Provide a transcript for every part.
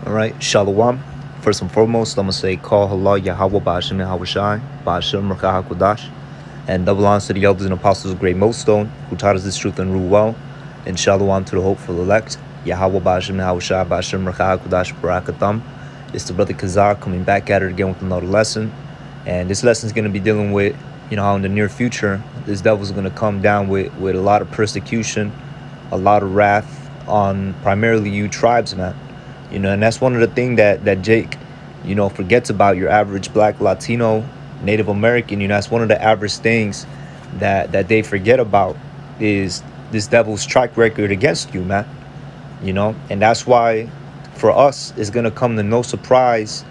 All right, Shalom. First and foremost, I'm going to say, Call Allah Yahweh Ba'ashim Yahawashi, Ba'ashim Rakah HaKodash, and double honors to the elders and apostles of Great Millstone, who taught us this truth and rule well, and Shalom to the hopeful elect, Yahweh Ba'ashim Yahawashi, Ba'ashim Rakah HaKodash, Barakatam. It's the brother Kazak coming back at it again with another lesson, and this lesson is going to be dealing with, how in the near future, this devil's going to come down with a lot of persecution, a lot of wrath on primarily you tribes, man. And that's one of the things that Jake, forgets about your average black, Latino, Native American. That's one of the average things that they forget about is this devil's track record against you, man. And that's why for us, it's going to come to no surprise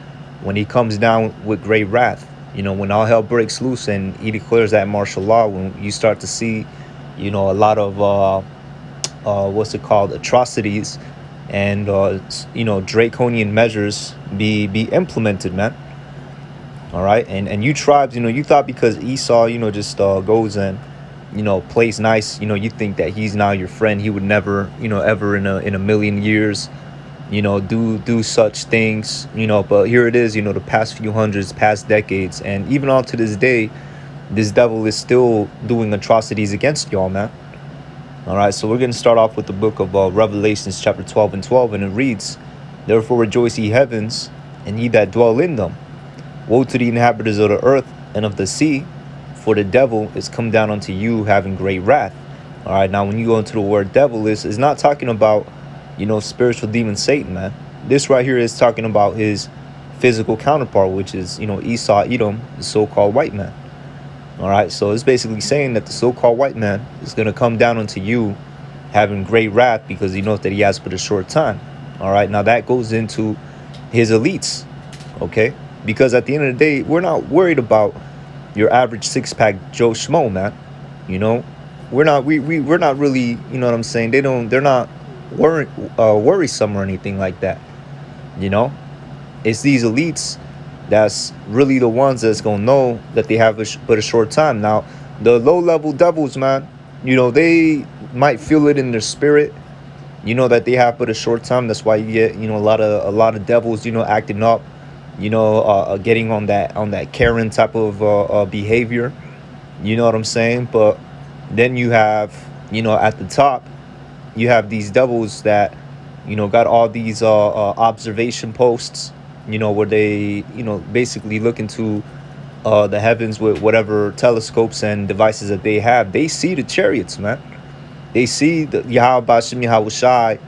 when he comes down with great wrath. When all hell breaks loose and he declares that martial law, when you start to see, a lot of, atrocities and draconian measures be implemented, man. All right, and you tribes, you thought because Esau, just goes and plays nice, you think that he's now your friend. He would never, ever in a million years, do such things, but here it is, the past few hundreds, past decades, and even on to this day, this devil is still doing atrocities against y'all, man. All right, so we're going to start off with the book of Revelations, chapter 12 and 12, and it reads, Therefore rejoice, ye heavens, and ye that dwell in them. Woe to the inhabitants of the earth and of the sea, for the devil is come down unto you, having great wrath. All right, now when you go into the word devil, is not talking about, spiritual demon Satan, man. This right here is talking about his physical counterpart, which is, Esau, Edom, the so-called white man. All right, so it's basically saying that the so-called white man is going to come down onto you having great wrath because he knows that he has but a short time. All right, now that goes into his elites, okay? Because at the end of the day, we're not worried about your average six-pack Joe Schmo, man. We're not really, you know what I'm saying? They're not worrisome or anything like that. It's these elites that's really the ones that's gonna know that they have but a short time. Now, the low-level devils, man, they might feel it in their spirit, that they have but a short time. That's why you get, a lot of devils, acting up, getting on that Karen type of behavior. You know what I'm saying? But then you have, at the top, you have these devils that, got all these observation posts, where they, basically look into the heavens with whatever telescopes and devices that they have. They see the chariots, man. They see the Yahweh Ba'ashim Yahawashi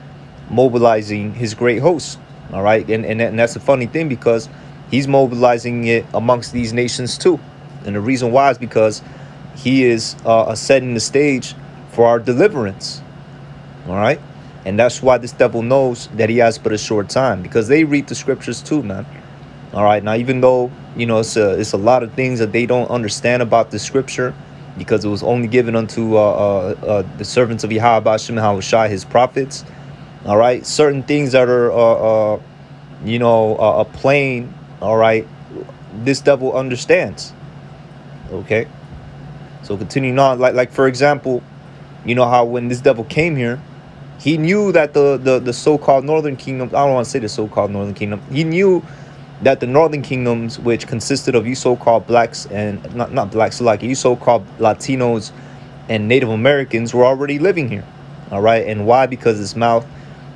mobilizing his great host. All right, and that's a funny thing because he's mobilizing it amongst these nations too. And the reason why is because he is setting the stage for our deliverance. All right. And that's why this devil knows that he has but a short time, because they read the scriptures too, man. All right. Now, even though, it's a lot of things that they don't understand about the scripture, because it was only given unto the servants of Yahweh Ba'ashim Yahawashi, his prophets. All right. Certain things that are, plain. All right. This devil understands. OK, so continuing on, like for example, how when this devil came here, he knew that the so-called northern kingdoms, I don't want to say the so-called northern kingdom, he knew that the northern kingdoms, which consisted of you so-called blacks and not blacks, like you so-called Latinos and Native Americans, were already living here. All right. And why? Because his mouth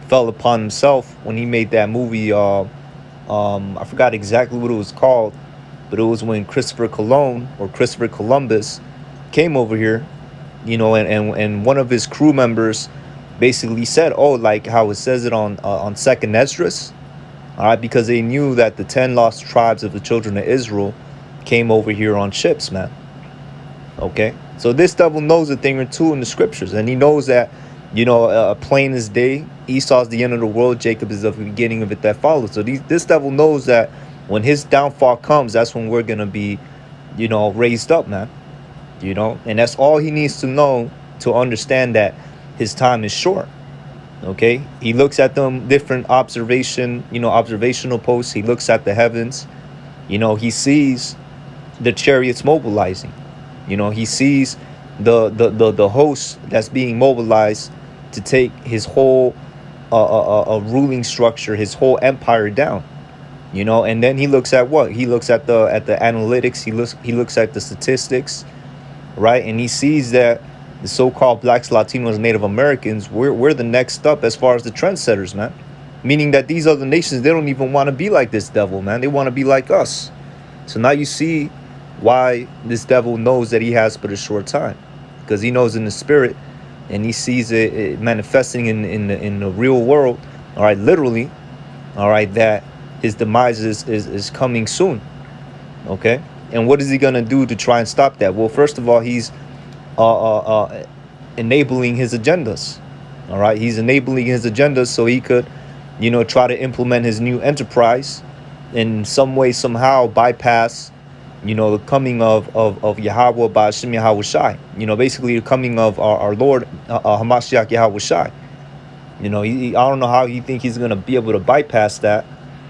fell upon himself when he made that movie. I forgot exactly what it was called, but it was when Christopher Columbus came over here, and one of his crew members basically said, like how it says it on Second Esdras, all right, because they knew that the 10 lost tribes of the children of Israel came over here on ships, man. Okay, so this devil knows a thing or two in the scriptures, and he knows that, plain as day, Esau's the end of the world, Jacob is the beginning of it that follows. So this devil knows that when his downfall comes, that's when we're gonna be, raised up, man. And that's all he needs to know to understand that his time is short. Okay, he looks at them different observational posts. He looks at the heavens. He sees the chariots mobilizing. He sees the host that's being mobilized to take his whole a ruling structure, his whole empire down. And then he looks at what? He looks at the analytics. He looks at the statistics, right? And he sees that the so-called blacks, Latinos, Native Americans, we're the next up as far as the trendsetters, man. Meaning that these other nations, they don't even want to be like this devil, man. They want to be like us. So now you see why this devil knows that he has but a short time, because he knows in the spirit, and he sees it manifesting in the real world. All right, literally. All right, that his demise is coming soon. Okay, and what is he gonna do to try and stop that? Well, first of all, he's enabling his agendas. All right, he's enabling his agendas so he could, try to implement his new enterprise in some way, somehow bypass, the coming of Yahweh by Hashem Yahweh Shai. Basically the coming of our Lord Hamashiach Yahweh Shai. I don't know how he think he's gonna be able to bypass that.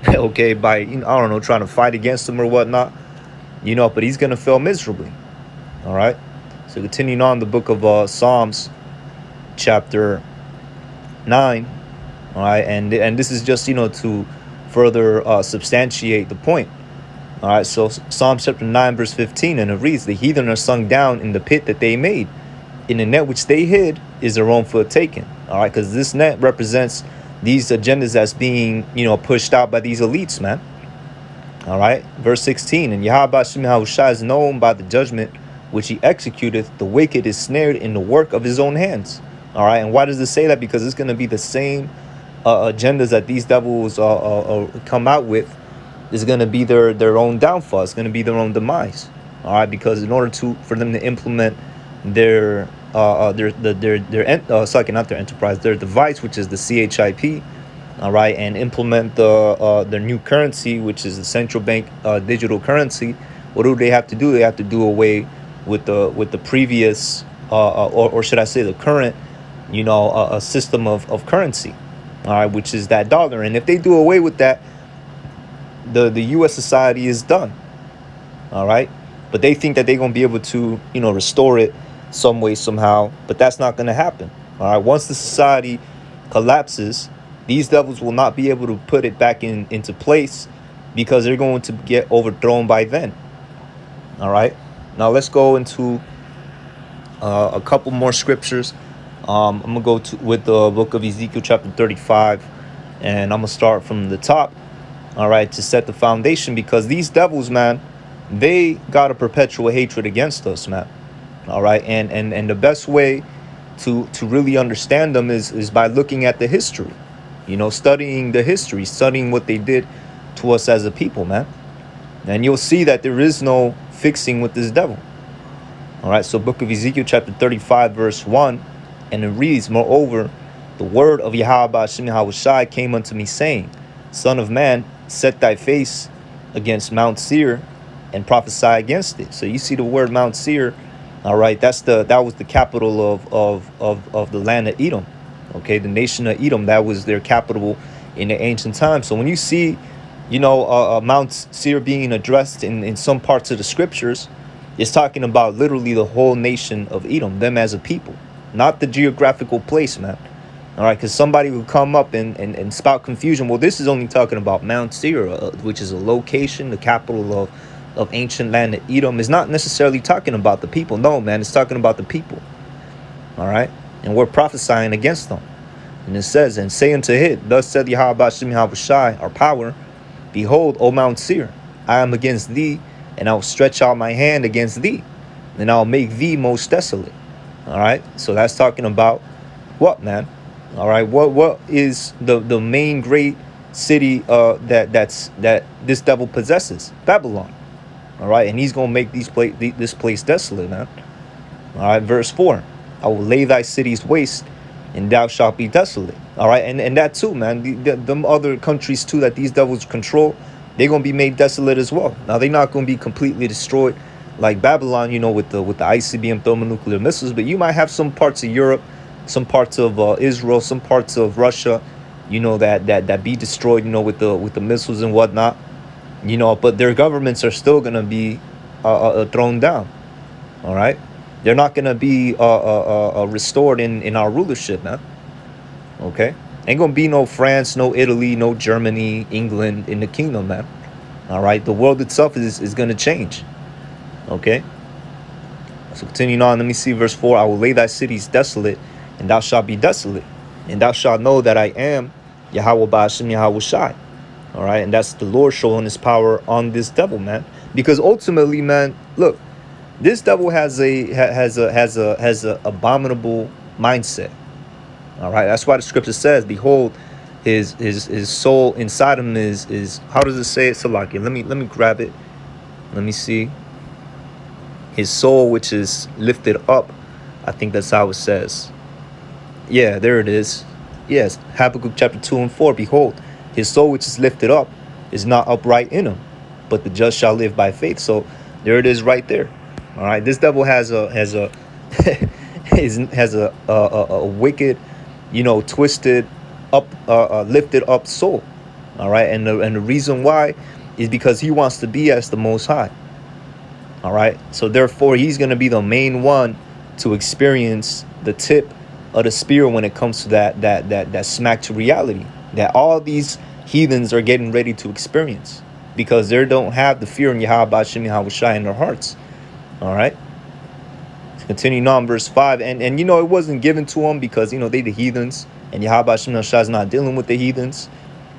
Okay, by I don't know, trying to fight against him or whatnot. But he's gonna fail miserably. All right. So continuing on, the book of Psalms, chapter 9. All right, and this is just to further substantiate the point. All right, so Psalms chapter 9 verse 15, and it reads, "The heathen are sunk down in the pit that they made. In the net which they hid is their own foot taken." All right, because this net represents these agendas that's being pushed out by these elites, man. All right, verse 16, "And Yahweh Hashem Yahushua is known by the judgment which he executeth. The wicked is snared in the work of his own hands." All right, and why does it say that? Because it's going to be the same agendas that these devils come out with. Is going to be their own downfall. It's going to be their own demise. All right, because in order for them to implement their enterprise, their device, which is the CHIP, all right, and implement their new currency, which is the central bank digital currency. What do they have to do? They have to do away with the previous or should I say the current a system of currency, all right, which is that dollar. And if they do away with that, the U.S. society is done. All right, but they think that they're gonna be able to restore it some way, somehow, but that's not going to happen. All right, once the society collapses, these devils will not be able to put it back into place, because they're going to get overthrown by then. All right, now let's go into a couple more scriptures. I'm gonna go with the book of Ezekiel chapter 35, and I'm gonna start from the top. All right, to set the foundation, because these devils, man, they got a perpetual hatred against us, man. All right, and the best way to really understand them is by looking at the history, studying the history, studying what they did to us as a people, man. And you'll see that there is no fixing with this devil. All right, so book of Ezekiel chapter 35 verse 1, and it reads, "Moreover, the word of Yahweh Hashem Yahushai came unto me, saying, Son of man, set thy face against Mount Seir and prophesy against it." So you see the word Mount Seir. All right, that was the capital of the land of Edom. Okay, the nation of Edom, that was their capital in the ancient times. So when you see, Mount Seir being addressed in some parts of the scriptures, it's talking about literally the whole nation of Edom, them as a people, not the geographical place, man. All right, because somebody will come up and spout confusion. Well, this is only talking about Mount Seir, which is a location, the capital of ancient land of Edom. Is not necessarily talking about the people. No, man, it's talking about the people. All right, and we're prophesying against them. And it says, "And say unto it, Thus said Yahweh Hashem Yahushai, our power, Behold, O Mount Seir, I am against thee, and I will stretch out my hand against thee, and I'll make thee most desolate." All right, so that's talking about what, man? All right, what is the main great city that this devil possesses? Babylon. All right, and he's gonna make this place desolate, man. All right, verse 4, "I will lay thy cities waste, and thou shalt be desolate." All right, and that too, man. Them other countries too that these devils control, they're gonna be made desolate as well. Now they're not gonna be completely destroyed like Babylon, with the ICBM thermonuclear missiles, but you might have some parts of Europe, some parts of Israel, some parts of Russia, that be destroyed, with the missiles and whatnot, but their governments are still gonna be thrown down. All right, they're not gonna be restored in our rulership, man. Okay, Ain't gonna be no France, no Italy, no Germany, England in the kingdom, man. All right, the world itself is gonna change. Okay. So continuing on, let me see verse 4. I will lay thy cities desolate, and thou shalt be desolate, and thou shalt know that I am Yahweh Ba'ashem Yahweh Shai. All right, and that's the Lord showing his power on this devil, man. Because ultimately, man, look, this devil has a abominable mindset. All right, that's why the scripture says, "Behold, his soul inside him is how does it say it, Salaki? Let me grab it. Let me see. His soul, which is lifted up." I think that's how it says. Yeah, there it is. Yes, Habakkuk chapter 2 and 4. Behold, his soul which is lifted up is not upright in him, but the just shall live by faith. So there it is right there. All right, this devil has a has a wicked, twisted up, lifted up soul. All right, and the reason why is because he wants to be as the Most High. All right, so therefore he's going to be the main one to experience the tip of the spear when it comes to that smack to reality that all these heathens are getting ready to experience, because they don't have the fear in Yahweh Ba'ashem Yahweh Shai in their hearts. All right, continuing on verse 5, and it wasn't given to them because they the heathens, and Yahweh Ba'ashem Yahweh Shai is not dealing with the heathens.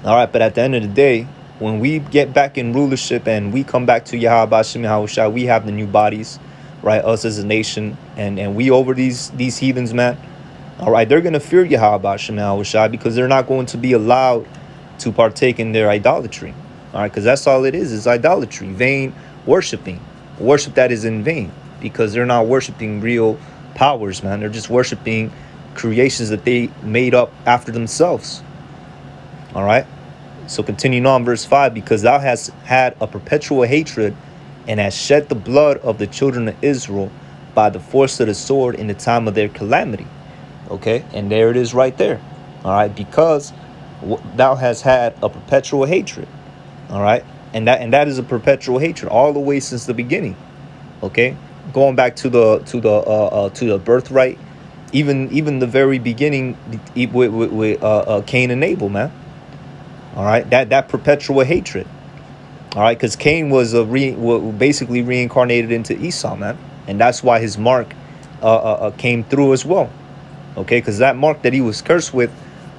All right, but at the end of the day, when we get back in rulership and we come back to Yahweh Ba'ashem Yahweh Shai, we have the new bodies, right? Us as a nation, and we over these heathens, man. All right, they're going to fear Yahweh Ba'ashem Yahweh Shai because they're not going to be allowed to partake in their idolatry. All right, because that's all it is idolatry, vain worshiping, worship that is in vain, because they're not worshiping real powers, man. They're just worshiping creations that they made up after themselves. All right, so continuing on verse 5, because thou hast had a perpetual hatred and hast shed the blood of the children of Israel by the force of the sword in the time of their calamity. Okay, and there it is right there. All right, because thou hast had a perpetual hatred. All right, and that is a perpetual hatred all the way since the beginning. Okay, going back to the birthright, even the very beginning with Cain and Abel, man. All right, that perpetual hatred. All right, because Cain was basically reincarnated into Esau, man, and that's why his mark came through as well. Okay, because that mark that he was cursed with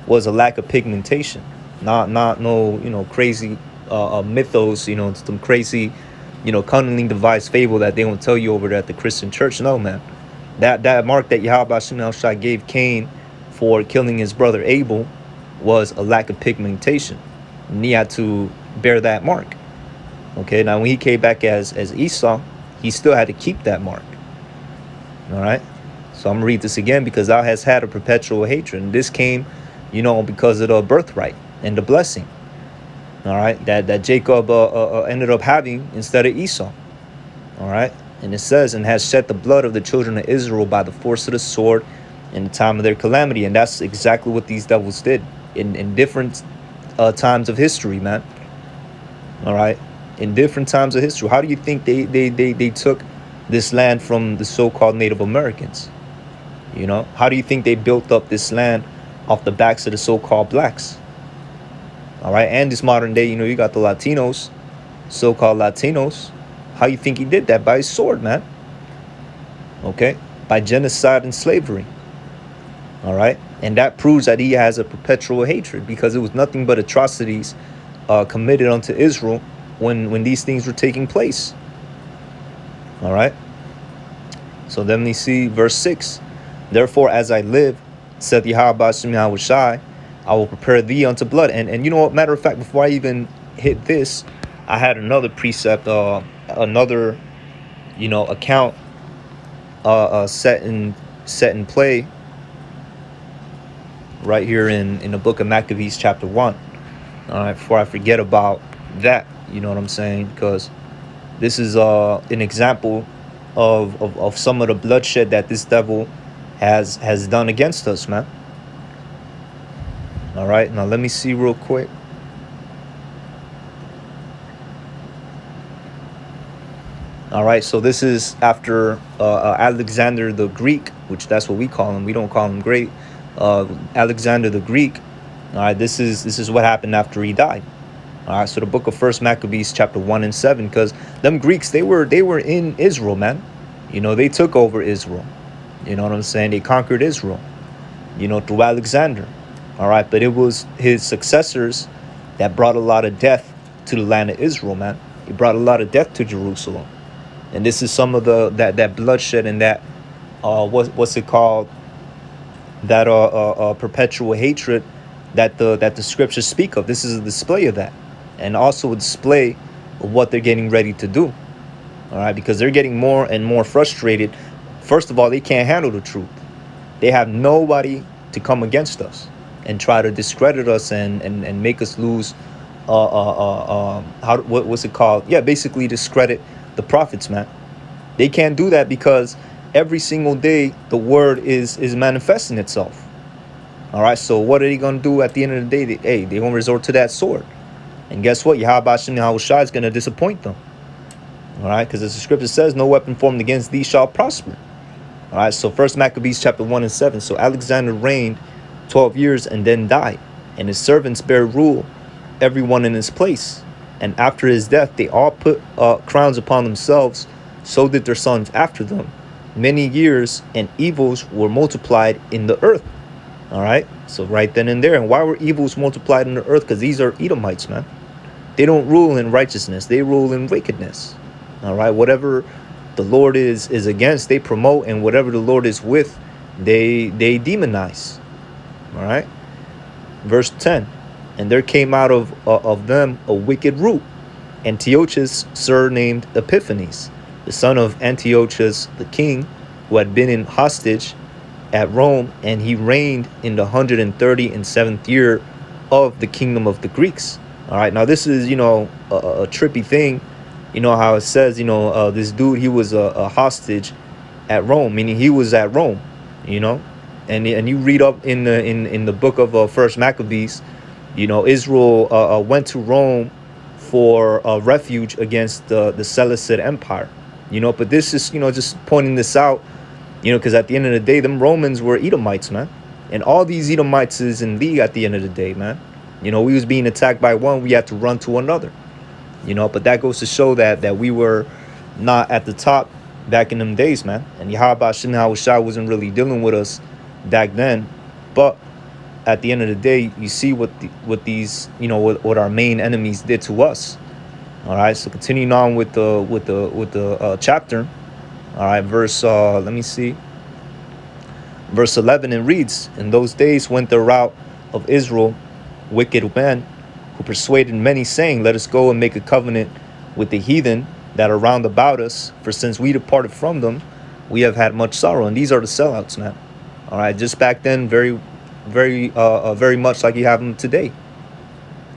was a lack of pigmentation, not no crazy mythos, some crazy cunningly devised fable that they don't tell you over there at the Christian church. No, man, that mark that Yahweh Ba'ashem Yahweh Shai gave Cain for killing his brother Abel was a lack of pigmentation, and he had to bear that mark. Okay, now when he came back as Esau, he still had to keep that mark. All right, so I'm gonna read this again, because thou hast had a perpetual hatred, and this came because of the birthright and the blessing. All right, that Jacob ended up having instead of Esau. All right, and it says, and has shed the blood of the children of Israel by the force of the sword in the time of their calamity. And that's exactly what these devils did in different times of history, man. All right, in different times of history. How do you think they took this land from the so-called Native Americans? How do you think they built up this land off the backs of the so-called blacks? All right, and this modern day, you got the Latinos, so-called Latinos. How you think he did that? By his sword, man. Okay, by genocide and slavery. All right, and that proves that he has a perpetual hatred, because it was nothing but atrocities committed unto Israel when these things were taking place. All right, so then we see verse 6. Therefore, as I live, saith Yahweh Ba'ashem Yahweh Shai, I will prepare thee unto blood. And you know what? Matter of fact, before I even hit this, I had another precept, another account set in play right here in the book of Maccabees chapter 1. All right, before I forget about that, you know what I'm saying? Because this is an example of some of the bloodshed that this devil has done against us, man. All right, now let me see real quick. All right, so this is after Alexander the Greek, which that's what we call him. We don't call him great. Alexander the Greek All right, this is what happened after he died. All right, so the book of First Maccabees chapter 1 and 7, because them Greeks, they were in Israel, man. They took over Israel. You know what I'm saying? They conquered Israel, through Alexander. All right, but it was his successors that brought a lot of death to the land of Israel, man. He brought a lot of death to Jerusalem. And this is some of that bloodshed and that what's it called? That perpetual hatred that the scriptures speak of. This is a display of that. And also a display of what they're getting ready to do. All right, because they're getting more and more frustrated. First of all, they can't handle the truth. They have nobody to come against us and try to discredit us and make us lose what's it called? Yeah, basically discredit the prophets, man. They can't do that because every single day the word is manifesting itself. All right, so what are they going to do at the end of the day? They're going to resort to that sword. And guess what? Yahweh Shem Yahushua is going to disappoint them. All right, because as the scripture says, no weapon formed against thee shall prosper. All right, so First Maccabees chapter 1 and 7. So Alexander reigned 12 years and then died, and his servants bare rule, everyone in his place. And after his death, they all put crowns upon themselves, so did their sons after them. Many years and evils were multiplied in the earth. All right, so right then and there. And why were evils multiplied in the earth? Because these are Edomites, man. They don't rule in righteousness, they rule in wickedness. All right, whatever the Lord is against, they promote, and whatever the Lord is with, they demonize. All right, verse 10. And there came out of them a wicked root, Antiochus surnamed Epiphanes, the son of Antiochus the king, who had been in hostage at Rome, and he reigned in the 137th year of the kingdom of the Greeks. All right, now this is, a trippy thing. You know how it says, this dude, he was a hostage at Rome, meaning he was at Rome, and you read up in the book of First Maccabees, Israel went to Rome for refuge against the Seleucid Empire, but this is, just pointing this out, because at the end of the day, them Romans were Edomites, man. And all these Edomites is in league at the end of the day, man. We was being attacked by one, we had to run to another, but that goes to show that we were not at the top back in them days, man. And Yahweh Shem Yahushua wasn't really dealing with us back then. But at the end of the day, you see what these, what our main enemies did to us. All right, so continuing on with the chapter. All right, verse let me see, verse 11, and reads, in those days went the route of Israel wicked men, who persuaded many, saying, let us go and make a covenant with the heathen that are round about us, for since we departed from them, we have had much sorrow. And these are the sellouts, man. All right, just back then, very much like you have them today.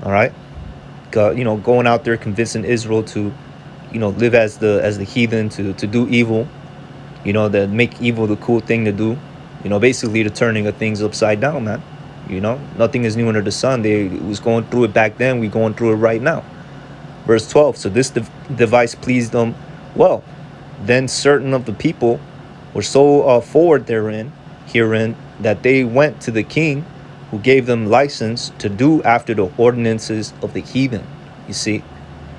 All right, going out there convincing Israel to live as the heathen, to do evil, that make evil the cool thing to do, basically the turning of things upside down, man. Nothing is new under the sun. They was going through it back then, we going through it right now. Verse 12, so this device pleased them well. Then certain of the people were so forward herein, that they went to the king, who gave them license to do after the ordinances of the heathen, you see.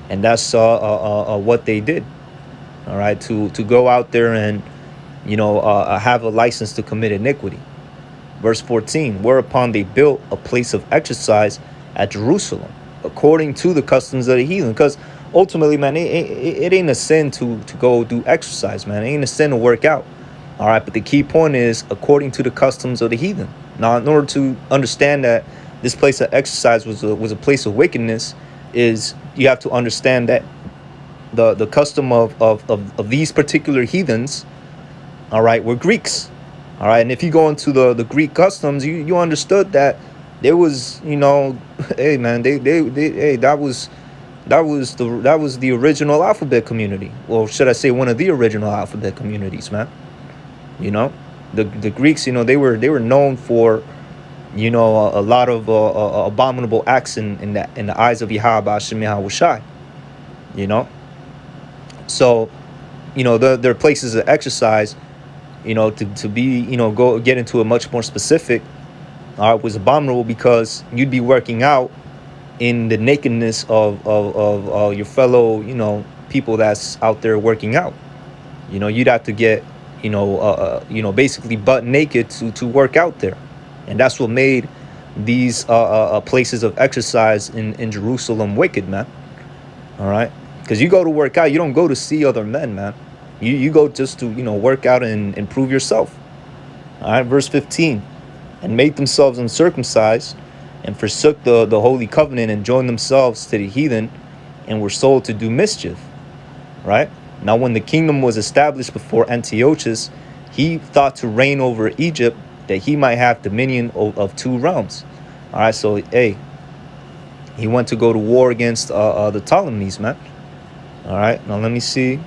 And that's what they did. All right, to go out there and have a license to commit iniquity. Verse 14, whereupon they built a place of exercise at Jerusalem, according to the customs of the heathen. Because ultimately, man, it ain't a sin to go do exercise, man. It ain't a sin to work out. All right, but the key point is according to the customs of the heathen. Now, in order to understand that this place of exercise was a place of wickedness, is you have to understand that the custom of these particular heathens, all right, were Greeks. All right, and if you go into the Greek customs, you understood that there was, hey man, that was the original alphabet community. Or should I say one of the original alphabet communities, man. The Greeks, they were known for, a lot of abominable acts in the eyes of Yahweh Shem Yahushai. So, there are places of exercise, to be, get into a much more specific, All right, was abominable because you'd be working out in the nakedness of your fellow, people that's out there working out. You'd have to get, basically butt naked to work out there. And that's what made these places of exercise in Jerusalem wicked, man. All right. Because you go to work out, you don't go to see other men, man. You go just to, work out and improve yourself. All right. Verse 15. And made themselves uncircumcised and forsook the holy covenant and joined themselves to the heathen and were sold to do mischief. Right. Now, when the kingdom was established before Antiochus, he thought to reign over Egypt that he might have dominion of two realms. All right. So, hey, he went to go to war against the Ptolemies, man. All right. Now, let me see.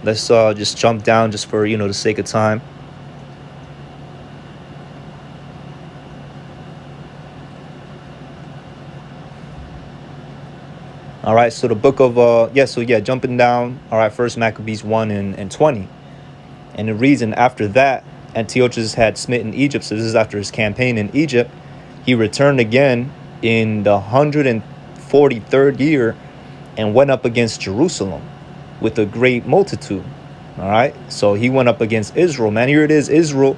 Let's just jump down just for, the sake of time. All right, so the book of, jumping down, all right, first Maccabees 1 and 20. And it reads, and after that, Antiochus had smitten Egypt. So this is after his campaign in Egypt. He returned again in the 143rd year and went up against Jerusalem with a great multitude. All right, so he went up against Israel, man. Here it is, Israel.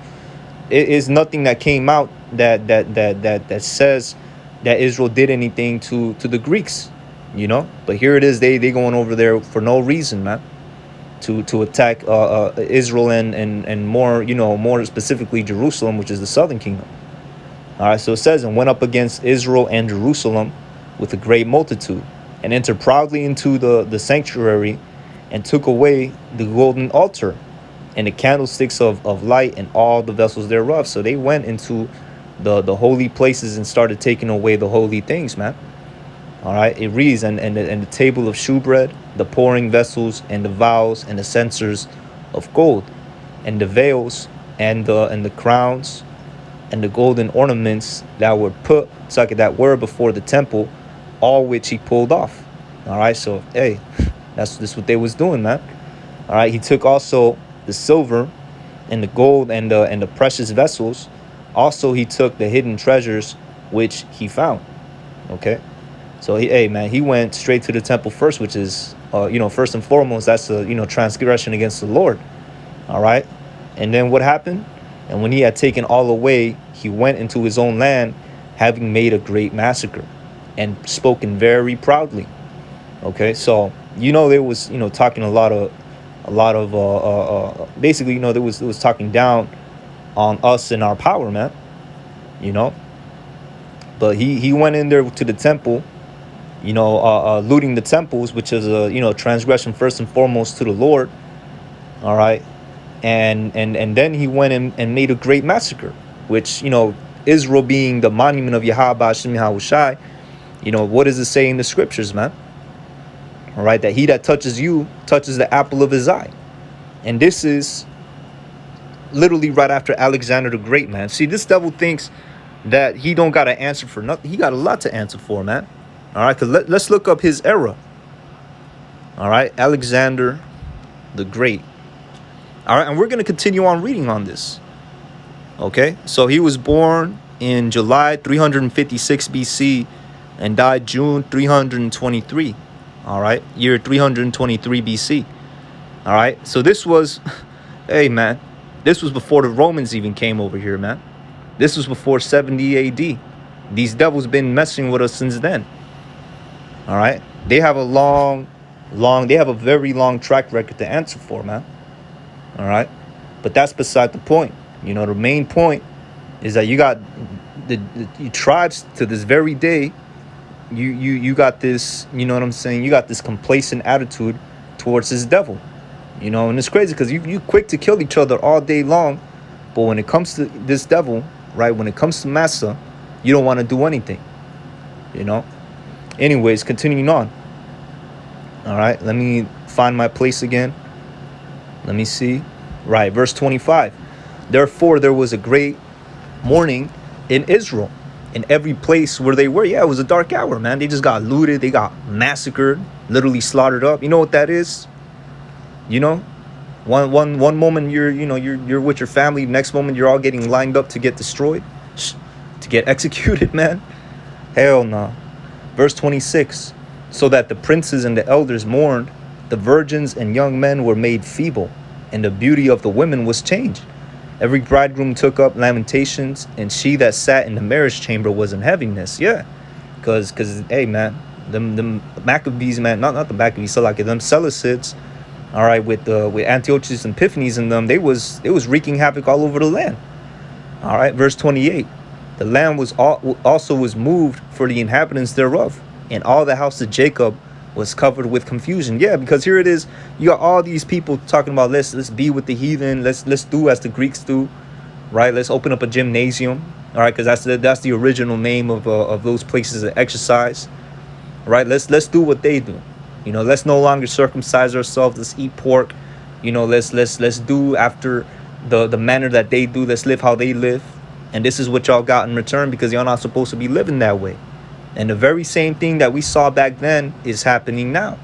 It is nothing that came out that says that Israel did anything to the Greeks. But here it is, they going over there for no reason, man, to attack Israel and more specifically Jerusalem, which is the southern kingdom. All right, so it says, and went up against Israel and Jerusalem with a great multitude and entered proudly into the sanctuary and took away the golden altar and the candlesticks of light and all the vessels thereof. So they went into the holy places and started taking away the holy things, man. All right, it reads, and the table of shewbread, the pouring vessels, and the vials, and the censers of gold, and the veils, and the crowns, and the golden ornaments that were put, that were before the temple, all which he pulled off. All right, so hey, that's what they was doing, man. All right, he took also the silver, and the gold, and the precious vessels. Also, he took the hidden treasures which he found. Okay. So he went straight to the temple first, which is, first and foremost, that's a, transgression against the Lord. All right. And then what happened? And when he had taken all away, he went into his own land, having made a great massacre and spoken very proudly. Okay. So, there was, talking a lot of basically, there was talking down on us and our power, man, but he went in there to the temple, looting the temples, which is a, transgression first and foremost to the Lord. All right. And then he went and made a great massacre, which, Israel being the monument of Yahweh Hashem Yahushai, what does it say in the scriptures, man? All right. That he that touches you touches the apple of his eye. And this is literally right after Alexander the Great, man. See, this devil thinks that he don't got to answer for nothing. He got a lot to answer for, man. All right, because let's look up his era. All right, Alexander the Great. All right, and we're going to continue on reading on this. Okay, so he was born in July 356 BC and died June 323. All right, year 323 BC. All right, so this was, hey, man, this was before the Romans even came over here, man. This was before 70 AD. These devils been messing with us since then. All right. They have they have a very long track record to answer for, man. All right. But that's beside the point. The main point is that you got the tribes to this very day. You got this, you know what I'm saying? You got this complacent attitude towards this devil, and it's crazy because you quick to kill each other all day long. But when it comes to this devil, right, when it comes to Massa, you don't want to do anything, Anyways, continuing on. All right, let me find my place again. Let me see. Right, verse 25. Therefore, there was a great mourning in Israel, in every place where they were. Yeah, it was a dark hour, man. They just got looted. They got massacred, literally slaughtered up. You know what that is? One moment you're with your family. Next moment you're all getting lined up to get destroyed. to get executed, man. Hell no. Verse 26, so that the princes and the elders mourned, the virgins and young men were made feeble, and the beauty of the women was changed. Every bridegroom took up lamentations, and she that sat in the marriage chamber was in heaviness. Yeah, because hey, man, them Maccabees, man, not the Maccabees, so like them Seleucids, all right, with Antiochus and Epiphanes in them, they was wreaking havoc all over the land. All right, verse 28, the land was also was moved for the inhabitants thereof, and all the house of Jacob was covered with confusion. Yeah, because here it is, you got all these people talking about let's be with the heathen, let's do as the Greeks do, right? Let's open up a gymnasium, all right, because that's the original name of those places of exercise, right? Let's do what they do, you know. Let's no longer circumcise ourselves. Let's eat pork, you know. Let's do after the manner that they do. Let's live how they live, and this is what y'all got in return, because y'all not supposed to be living that way. And the very same thing that we saw back then is happening now.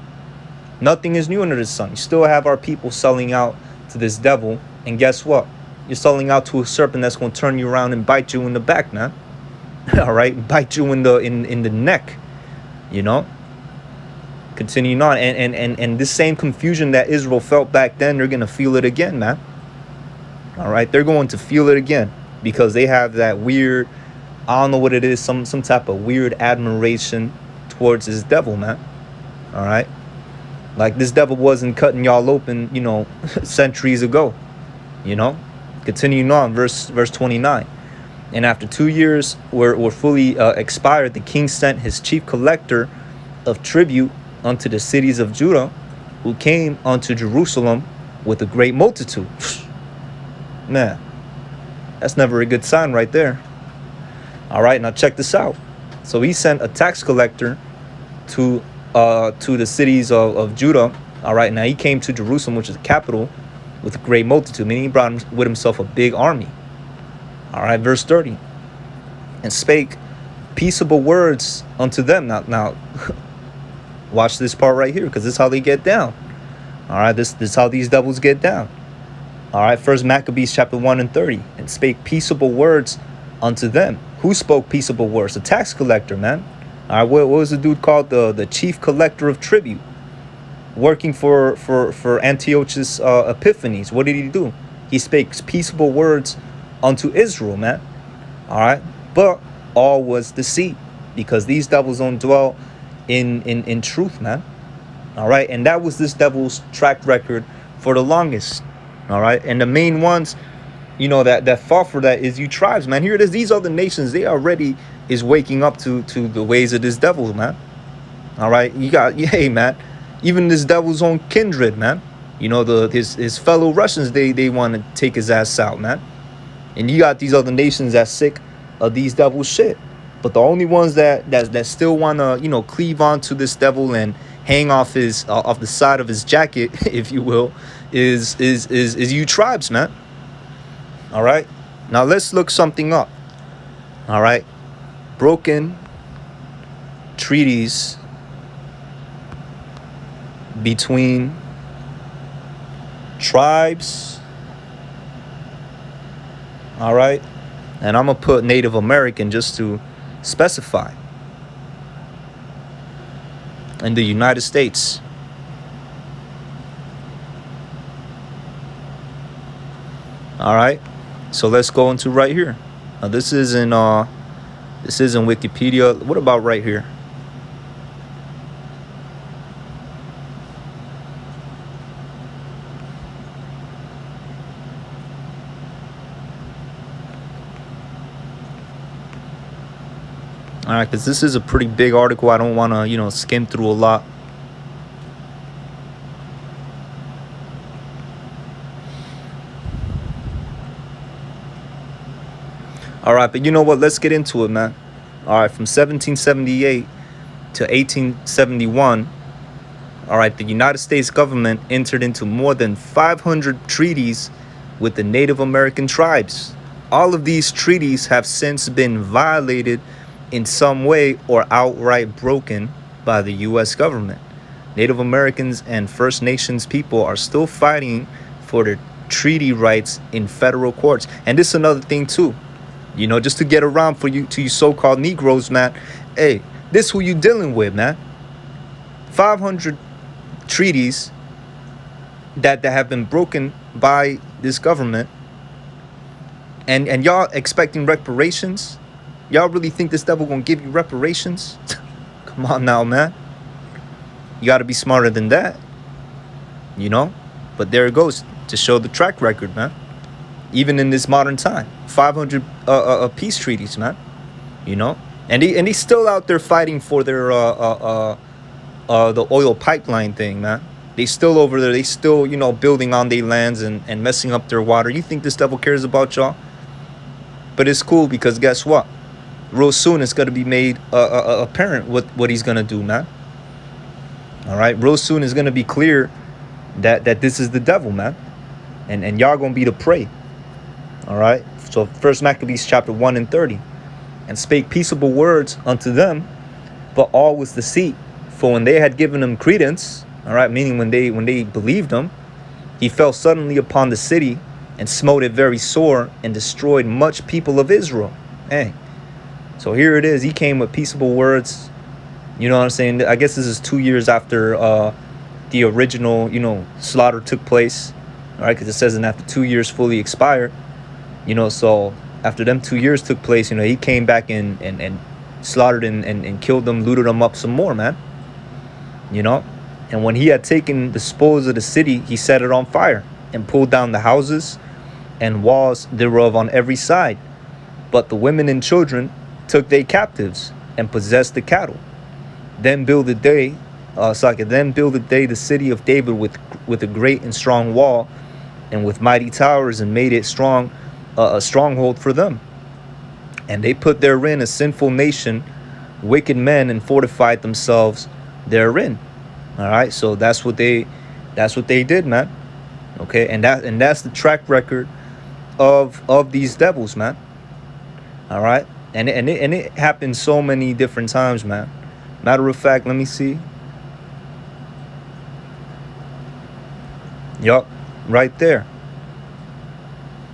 Nothing is new under the sun. You still have our people selling out to this devil. And guess what? You're selling out to a serpent that's going to turn you around and bite you in the back, man. All right? Bite you in the neck, you know? Continuing on. And this same confusion that Israel felt back then, they're going to feel it again, man. All right? They're going to feel it again because they have that weird, I don't know what it is, some type of weird admiration towards this devil, man. All right? Like this devil wasn't cutting y'all open, you know, centuries ago, you know? Continuing on, verse 29. And after 2 years were fully expired, the king sent his chief collector of tribute unto the cities of Judah, who came unto Jerusalem with a great multitude. Man, that's never a good sign right there. All right, now check this out. So he sent a tax collector to the cities of Judah. All right, now he came to Jerusalem, which is the capital, with a great multitude, meaning he brought with himself a big army. All right, verse 30. And spake peaceable words unto them. Now watch this part right here, because this is how they get down. All right, this is how these devils get down. All right, first Maccabees chapter 1 and 30. And spake peaceable words unto them. Who spoke peaceable words? The tax collector, man. All right, what was the dude called? The chief collector of tribute, working for Antiochus Epiphanes. What did he do? He spake peaceable words unto Israel, man. All right, but all was deceit, because these devils don't dwell in truth, man. All right, and that was this devil's track record for the longest. All right, and the main ones, you know, that fought for that is you tribes, man. Here it is. These other nations, they already is waking up to the ways of this devil, man. All right, you got, hey, man, even this devil's own kindred, man. You know, his fellow Russians, they want to take his ass out, man. And you got these other nations that's sick of these devil shit. But the only ones that still want to, you know, cleave on to this devil and hang off the side of his jacket, if you will, is you tribes, man. All right, now let's look something up. All right, broken treaties between tribes. All right, and I'm gonna put Native American just to specify. In the United States. All right, so let's go into right here. Now this is in Wikipedia. What about right here? All right, because this is a pretty big article. I don't want to, you know, skim through a lot. All right, but you know what? Let's get into it, man. All right, from 1778 to 1871, all right, the United States government entered into more than 500 treaties with the Native American tribes. All of these treaties have since been violated in some way or outright broken by the U.S. government. Native Americans and First Nations people are still fighting for their treaty rights in federal courts. And this is another thing too. You know, just to get around for you, to you so-called Negroes, man. Hey, this who you dealing with, man. 500 treaties that have been broken by this government, and y'all expecting reparations? Y'all really think this devil gonna give you reparations? Come on now, man. You gotta be smarter than that, you know? But there it goes, to show the track record, man. Even in this modern time, 500 peace treaties, man. You know, and he's still out there fighting for their the oil pipeline thing, man. They still over there. They still, you know, building on their lands and messing up their water. You think this devil cares about y'all? But it's cool, because guess what? Real soon it's gonna be made apparent what he's gonna do, man. All right, real soon it's gonna be clear that this is the devil, man, and y'all gonna be the prey. All right. So First Maccabees Chapter 1 and 30, and spake peaceable words unto them, but all was deceit. For when they had given him credence, all right, meaning when they believed him, he fell suddenly upon the city and smote it very sore and destroyed much people of Israel. Hey, so here it is. He came with peaceable words. You know what I'm saying? I guess this is 2 years after the original, you know, slaughter took place. All right, because it says, and after 2 years fully expired. You know, so after them 2 years took place, you know, he came back and slaughtered and killed them, looted them up some more, man. You know, and when he had taken the spoils of the city, he set it on fire and pulled down the houses and walls thereof on every side. But the women and children took they captives and possessed the cattle. Then builded they, the city of David with a great and strong wall, and with mighty towers, and made it strong, a stronghold for them. And they put therein a sinful nation, wicked men, and fortified themselves therein. All right, so that's what they did, man. Okay, and that's the track record of these devils, man. All right, and it happened so many different times, man. Matter of fact, let me see. Yup, right there.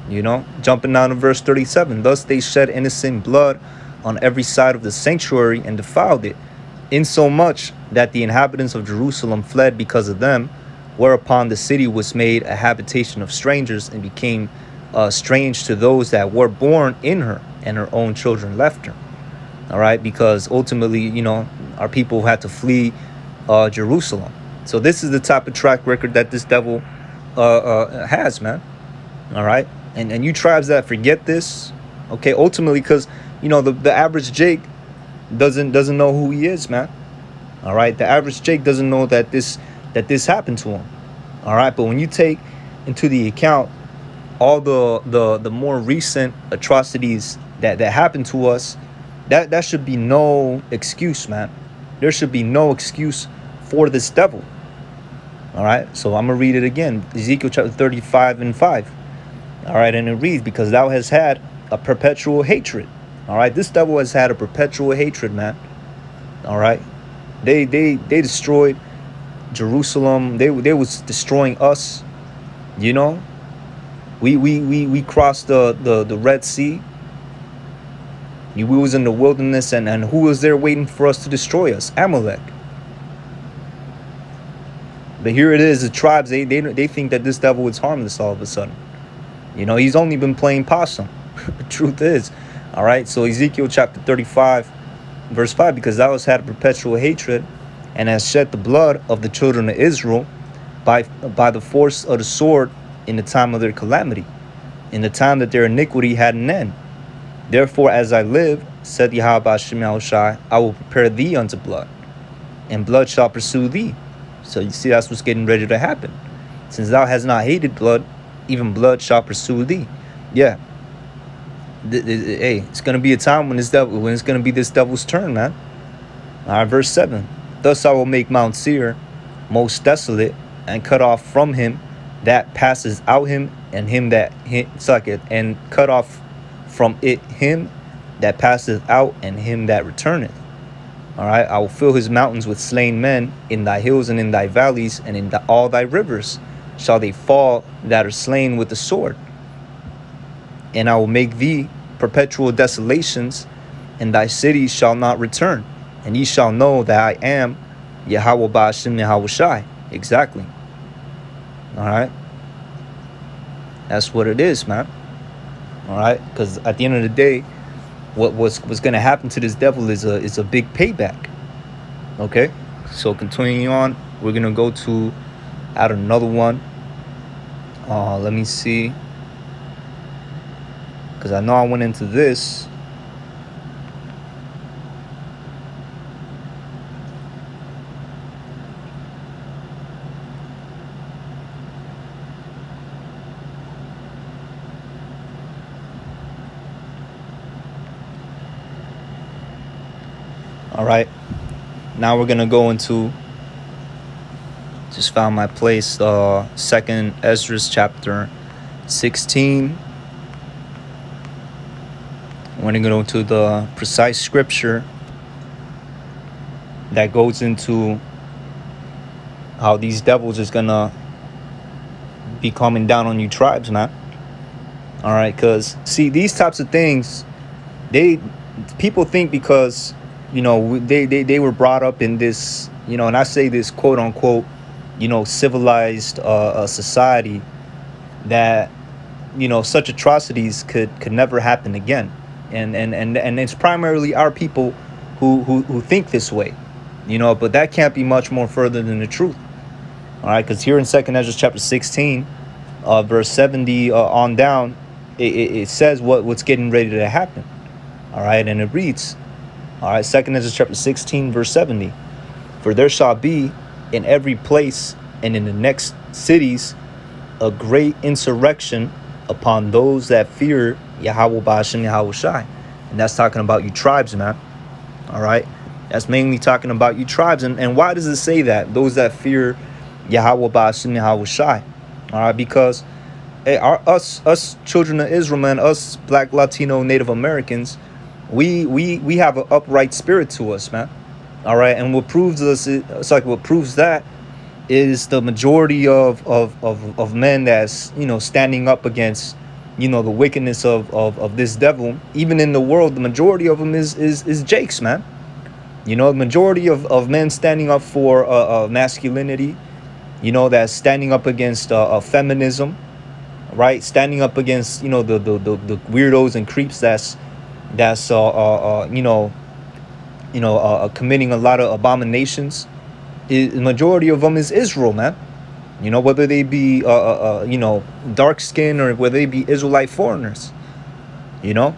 You know, jumping down to verse 37. Thus they shed innocent blood on every side of the sanctuary and defiled it, insomuch that the inhabitants of Jerusalem fled because of them, whereupon the city was made a habitation of strangers and became strange to those that were born in her, and her own children left her. All right, because ultimately, you know, our people had to flee Jerusalem. So this is the type of track record that this devil has, man. All right. And you tribes that forget this, okay, ultimately, because, you know, the average Jake doesn't know who he is, man. All right, the average Jake doesn't know that this happened to him. All right, but when you take into the account all the more recent atrocities that happened to us, that should be no excuse, man. There should be no excuse for this devil. All right, so I'm gonna read it again. Ezekiel Chapter 35 and 5. All right, and it reads, because thou hast had a perpetual hatred. All right, this devil has had a perpetual hatred, man. All right, they destroyed Jerusalem. They was destroying us. You know, we crossed the Red Sea. We was in the wilderness, and who was there waiting for us to destroy us? Amalek. But here it is, the tribes, they think that this devil is harmless all of a sudden. You know, he's only been playing possum. The truth is. All right, so Ezekiel Chapter 35, verse 5, because thou hast had a perpetual hatred, and hast shed the blood of the children of Israel by the force of the sword in the time of their calamity, in the time that their iniquity had an end. Therefore, as I live, said Yahweh Hashem Yahushai, I will prepare thee unto blood, and blood shall pursue thee. So you see, that's what's getting ready to happen. Since thou hast not hated blood, even blood shall pursue thee. Yeah. Hey, it's gonna be a time when it's gonna be this devil's turn, man. All right, verse 7. Thus I will make Mount Seir most desolate, and cut off from him that passes out him, and him that sucketh, and cut off from it him that passeth out, and him that returneth. All right, I will fill his mountains with slain men, in thy hills and in thy valleys, and in all thy rivers shall they fall that are slain with the sword. And I will make thee perpetual desolations, and thy cities shall not return. And ye shall know that I am Yahweh Ba'ashem Yahweh Shai. Exactly. All right. That's what it is, man. All right. Because at the end of the day, what's going to happen to this devil is a big payback. Okay. So continuing on, we're going to go to add another one. Let me see. Because I know I went into this. All right. Now we're going to go into, just found my place, 2nd Ezra chapter 16. We're going to go into the precise scripture that goes into how these devils is going to be coming down on you tribes, man. All right, because, see, these types of things, people think because, you know, they were brought up in this, you know, and I say this quote unquote, you know, civilized society, that, you know, such atrocities could never happen again. And it's primarily our people who think this way, you know, but that can't be much more further than the truth. All right, because here in 2nd Ezra chapter 16, verse 70 on down, it says what's getting ready to happen. All right, and it reads, all right, 2nd Ezra chapter 16, verse 70. For there shall be in every place and in the next cities a great insurrection upon those that fear Yahweh Ba'ashem Yahweh Shai. And that's talking about you tribes, man. All right, that's mainly talking about you tribes. And why does it say that? Those that fear Yahweh Ba'ashem Yahweh Shai. All right, because hey, us children of Israel, man, us Black, Latino, Native Americans, we have an upright spirit to us, man. All right, and what proves us, it's like what proves that is the majority of men that's, you know, standing up against, you know, the wickedness of this devil. Even in the world, the majority of them is Jakes, man. You know, the majority of men standing up for masculinity, you know, that's standing up against feminism, right? Standing up against, you know, the weirdos and creeps that's committing a lot of abominations. The majority of them is Israel, man. You know, whether they be you know, dark skin or whether they be Israelite foreigners. You know,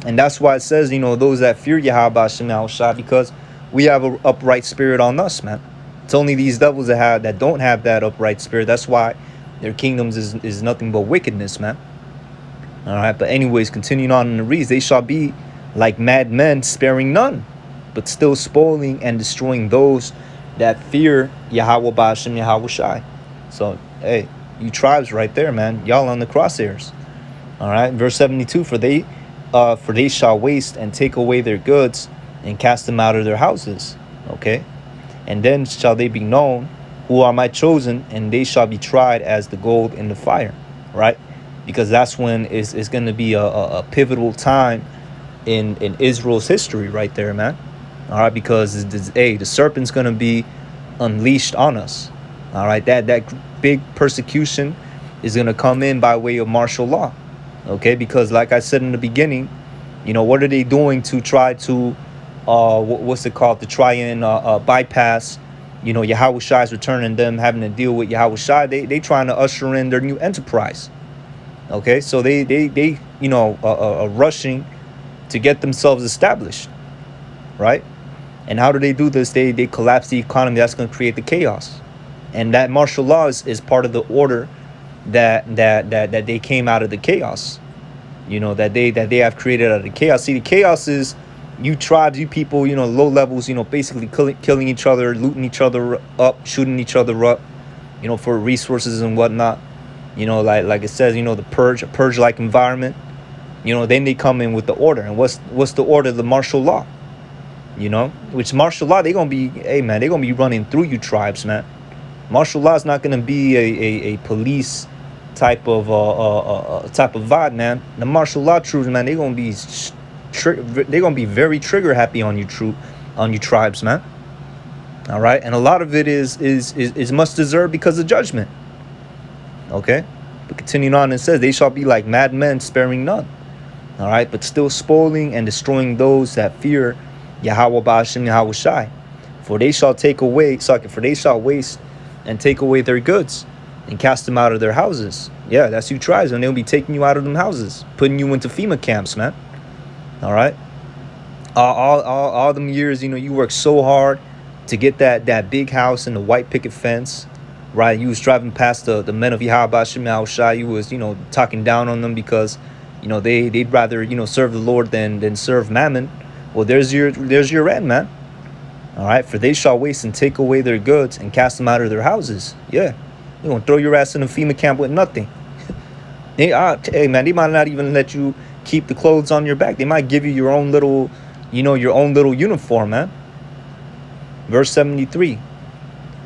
and that's why it says, you know, those that fear Yahweh Hashem Yahweh Shai, because we have an upright spirit on us, man. It's only these devils that don't have that upright spirit. That's why their kingdoms is nothing but wickedness, man. All right, but anyways, continuing on in the reads, they shall be like madmen, sparing none, but still spoiling and destroying those that fear Yahweh Ba'ashem Yahweh Shai. So, hey, you tribes right there, man. Y'all on the crosshairs. All right, verse 72, for they shall waste and take away their goods and cast them out of their houses. Okay, and then shall they be known who are my chosen, and they shall be tried as the gold in the fire. Right, because that's when it's going to be a pivotal time in Israel's history right there, man. All right, because the serpent's going to be unleashed on us. All right, that big persecution is going to come in by way of martial law. Okay, because like I said in the beginning, you know, what are they doing to try to what's it called, to try and bypass, you know, Yahweh Shai's return and them having to deal with Yahweh Shai? They trying to usher in their new enterprise. Okay, so they you know, are rushing to get themselves established, right? And how do they do this? They collapse the economy. That's going to create the chaos. And that martial law is part of the order that they came out of the chaos. You know, that they have created out of the chaos. See, the chaos is you tribes, you people, you know, low levels, you know, basically killing each other, looting each other up, shooting each other up, you know, for resources and whatnot. You know, like it says, you know, a purge-like environment. You know, then they come in with the order. And what's the order? The martial law. You know, which martial law, they're going to be, hey, man, they're going to be running through you tribes, man. Martial law is not going to be a police, type of vibe, man. The martial law troops, man, they're gonna be very trigger happy on you tribes, man. All right, and a lot of it is much deserved because of judgment. Okay, but continuing on, it says they shall be like madmen, sparing none. All right, but still spoiling and destroying those that fear Yahweh Ba'ashem Yahweh Shai. For they shall waste and take away their goods and cast them out of their houses. Yeah, that's you tribes, and they'll be taking you out of them houses, putting you into FEMA camps, man. All right, all them years, you worked so hard to get that big house and the white picket fence, right? You was driving past the men of Yahweh Ba'ashem Yahweh Shai. You was talking down on them because they'd rather serve the Lord than serve Mammon. Well, there's your end, man. All right, for they shall waste and take away their goods and cast them out of their houses. Yeah, you're gonna throw your ass in a FEMA camp with nothing. Hey man, they might not even let you keep the clothes on your back. They might give you your own little uniform, man. Verse 73.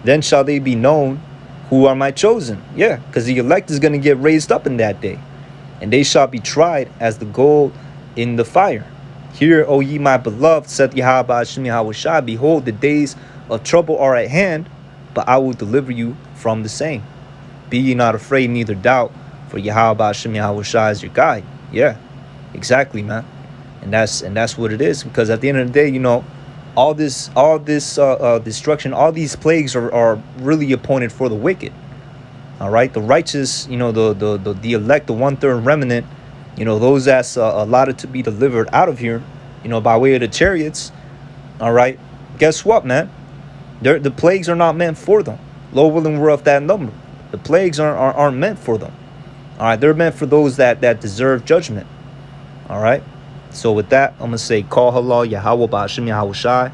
Then shall they be known who are my chosen. Yeah, because the elect is gonna get raised up in that day, and they shall be tried as the gold in the fire. Hear, O ye my beloved, saith Yahweh Ba'ashem Yahweh Shai, behold, the days of trouble are at hand, but I will deliver you from the same. Be ye not afraid, neither doubt, for Yahweh Ba'ashem Yahweh Shai is your guide. Yeah, exactly, man. And that's what it is, because at the end of the day, all this destruction, all these plagues are really appointed for the wicked. All right, the righteous, the elect, the 1/3 remnant, those that's allotted to be delivered out of here, by way of the chariots. All right, guess what, man? The plagues are not meant for them. Lord willing, we're of that number. The plagues aren't meant for them. All right, they're meant for those that deserve judgment. All right, so with that, I'm gonna say, call halal Yahweh Ba'ashem Yahweh Shai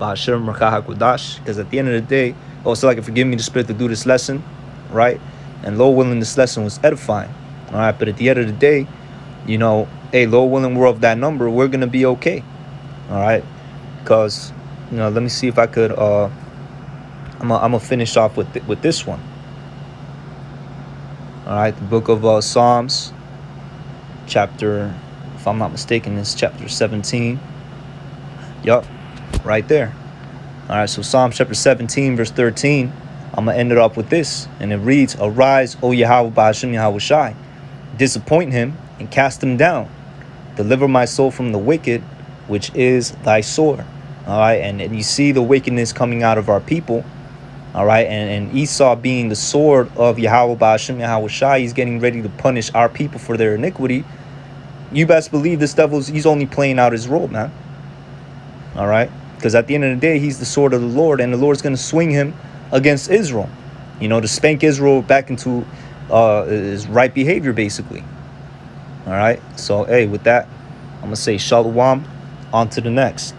Ba'ashem Merkah HaKodash, because at the end of the day, so like, forgive me the spirit to do this lesson, right? And Lord willing, this lesson was edifying. All right, but at the end of the day, hey, Lord willing, we're of that number, we're gonna be okay. All right, because let me see if I could I'm gonna finish off with this one. All right, the book of Psalms, chapter, if I'm not mistaken, it's chapter 17. Yup, right there. All right, so Psalms chapter 17, verse 13. I'm gonna end it up with this, and it reads, "Arise, O Yahweh Ba'ashem Yahweh Shai, disappoint him and cast him down. Deliver my soul from the wicked, which is thy sword." All right, and you see the wickedness coming out of our people. All right, and Esau being the sword of Yahweh Ba'ashem Yahweh Shai, he's getting ready to punish our people for their iniquity. You best believe this he's only playing out his role, man. All right, because at the end of the day, he's the sword of the Lord, and the Lord's going to swing him against Israel, to spank Israel back into his right behavior, basically. All right, so hey, with that, I'm gonna say shalom, on to the next.